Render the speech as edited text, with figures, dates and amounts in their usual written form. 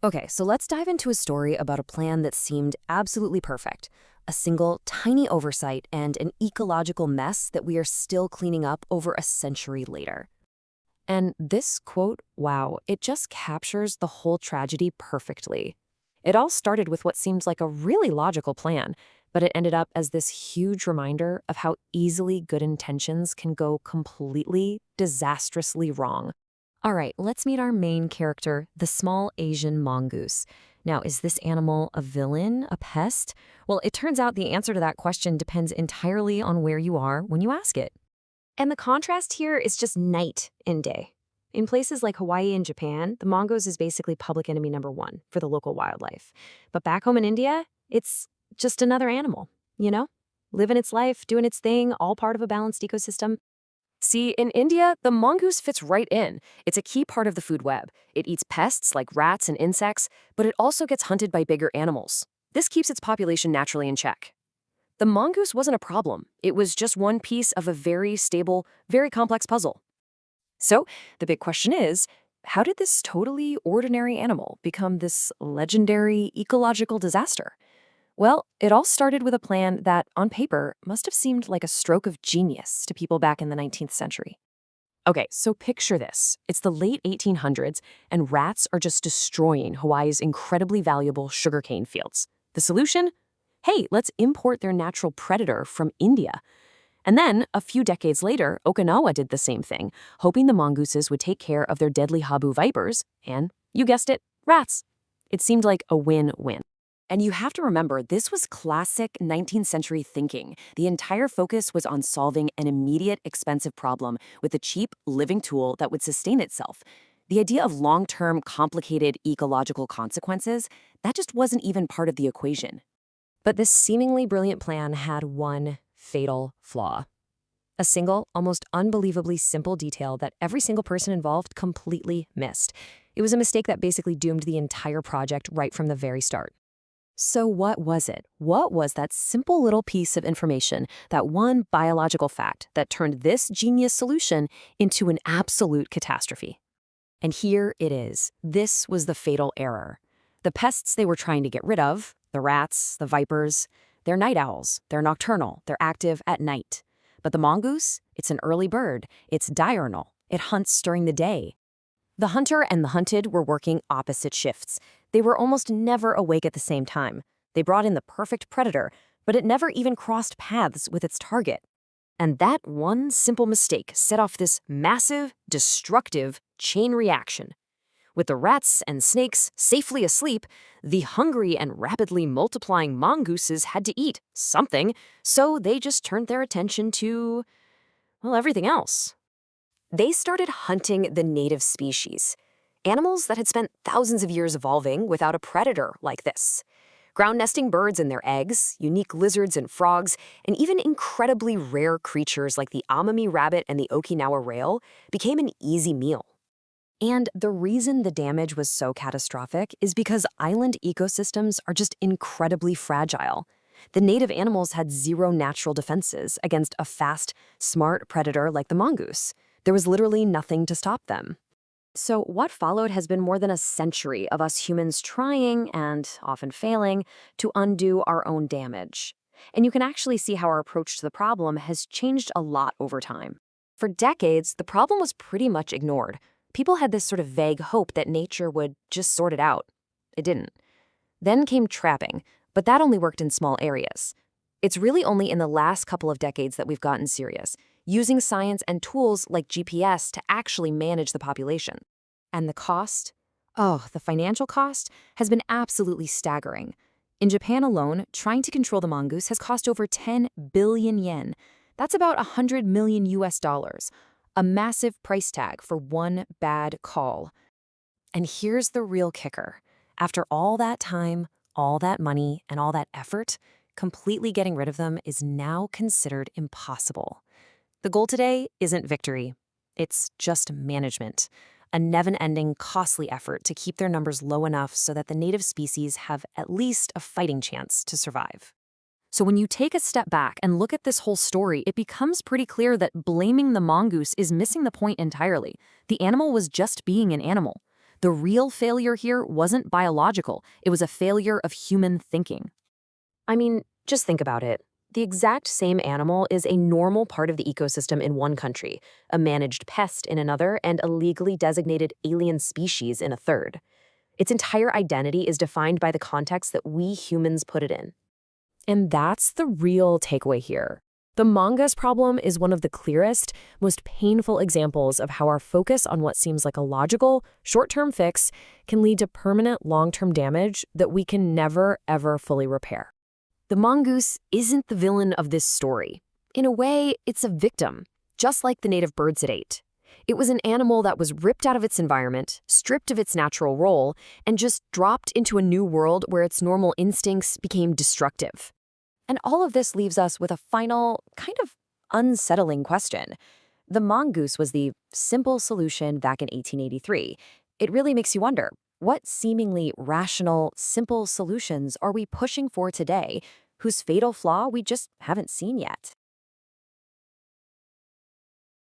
Okay, so let's dive into a story about a plan that seemed absolutely perfect. A single, tiny oversight and an ecological mess that we are still cleaning up over a century later. And this quote, wow, it just captures the whole tragedy perfectly. It all started with what seemed like a really logical plan, but it ended up as this huge reminder of how easily good intentions can go completely, disastrously wrong. All right, let's meet our main character, the small Asian mongoose. Now, is this animal a villain, a pest? Well, it turns out the answer to that question depends entirely on where you are when you ask it. And the contrast here is just night and day. In places like Hawaii and Japan, the mongoose is basically public enemy number one for the local wildlife. But back home in India, it's just another animal, living its life, doing its thing, all part of a balanced ecosystem. See, in India, the mongoose fits right in. It's a key part of the food web. It eats pests like rats and insects, but it also gets hunted by bigger animals. This keeps its population naturally in check. The mongoose wasn't a problem. It was just one piece of a very stable, very complex puzzle. So, the big question is, how did this totally ordinary animal become this legendary ecological disaster? Well, it all started with a plan that, on paper, must have seemed like a stroke of genius to people back in the 19th century. Okay, so picture this. It's the late 1800s, and rats are just destroying Hawaii's incredibly valuable sugarcane fields. The solution? Hey, let's import their natural predator from India. And then, a few decades later, Okinawa did the same thing, hoping the mongooses would take care of their deadly habu vipers, and, you guessed it, rats. It seemed like a win-win. And you have to remember, this was classic 19th century thinking. The entire focus was on solving an immediate, expensive problem with a cheap, living tool that would sustain itself. The idea of long-term, complicated ecological consequences, that just wasn't even part of the equation. But this seemingly brilliant plan had one fatal flaw. A single, almost unbelievably simple detail that every single person involved completely missed. It was a mistake that basically doomed the entire project right from the very start. So what was it? What was that simple little piece of information, that one biological fact that turned this genius solution into an absolute catastrophe? And here it is. This was the fatal error. The pests they were trying to get rid of, the rats, the vipers, they're night owls, they're nocturnal, they're active at night. But the mongoose, it's an early bird, it's diurnal, it hunts during the day. The hunter and the hunted were working opposite shifts. They were almost never awake at the same time. They brought in the perfect predator, but it never even crossed paths with its target. And that one simple mistake set off this massive, destructive chain reaction. With the rats and snakes safely asleep, the hungry and rapidly multiplying mongooses had to eat something, so they just turned their attention to, well, everything else. They started hunting the native species, animals that had spent thousands of years evolving without a predator like this. Ground-nesting birds and their eggs, unique lizards and frogs, and even incredibly rare creatures like the Amami rabbit and the Okinawa rail became an easy meal. And the reason the damage was so catastrophic is because island ecosystems are just incredibly fragile. The native animals had zero natural defenses against a fast, smart predator like the mongoose. There was literally nothing to stop them. So what followed has been more than a century of us humans trying, and often failing, to undo our own damage. And you can actually see how our approach to the problem has changed a lot over time. For decades, the problem was pretty much ignored. People had this sort of vague hope that nature would just sort it out. It didn't. Then came trapping, but that only worked in small areas. It's really only in the last couple of decades that we've gotten serious, using science and tools like GPS to actually manage the population. And the cost? Oh, the financial cost has been absolutely staggering. In Japan alone, trying to control the mongoose has cost over 10 billion yen. That's about 100 million US dollars. A massive price tag for one bad call. And here's the real kicker. After all that time, all that money, and all that effort, completely getting rid of them is now considered impossible. The goal today isn't victory. It's just management. A never-ending, costly effort to keep their numbers low enough so that the native species have at least a fighting chance to survive. So when you take a step back and look at this whole story, it becomes pretty clear that blaming the mongoose is missing the point entirely. The animal was just being an animal. The real failure here wasn't biological. It was a failure of human thinking. I mean, just think about it. The exact same animal is a normal part of the ecosystem in one country, a managed pest in another, and a legally designated alien species in a third. Its entire identity is defined by the context that we humans put it in. And that's the real takeaway here. The mongoose problem is one of the clearest, most painful examples of how our focus on what seems like a logical, short-term fix can lead to permanent long-term damage that we can never, ever fully repair. The mongoose isn't the villain of this story. In a way, it's a victim, just like the native birds it ate. It was an animal that was ripped out of its environment, stripped of its natural role, and just dropped into a new world where its normal instincts became destructive. And all of this leaves us with a final, kind of unsettling question. The mongoose was the simple solution back in 1883. It really makes you wonder, what seemingly rational, simple solutions are we pushing for today whose fatal flaw we just haven't seen yet?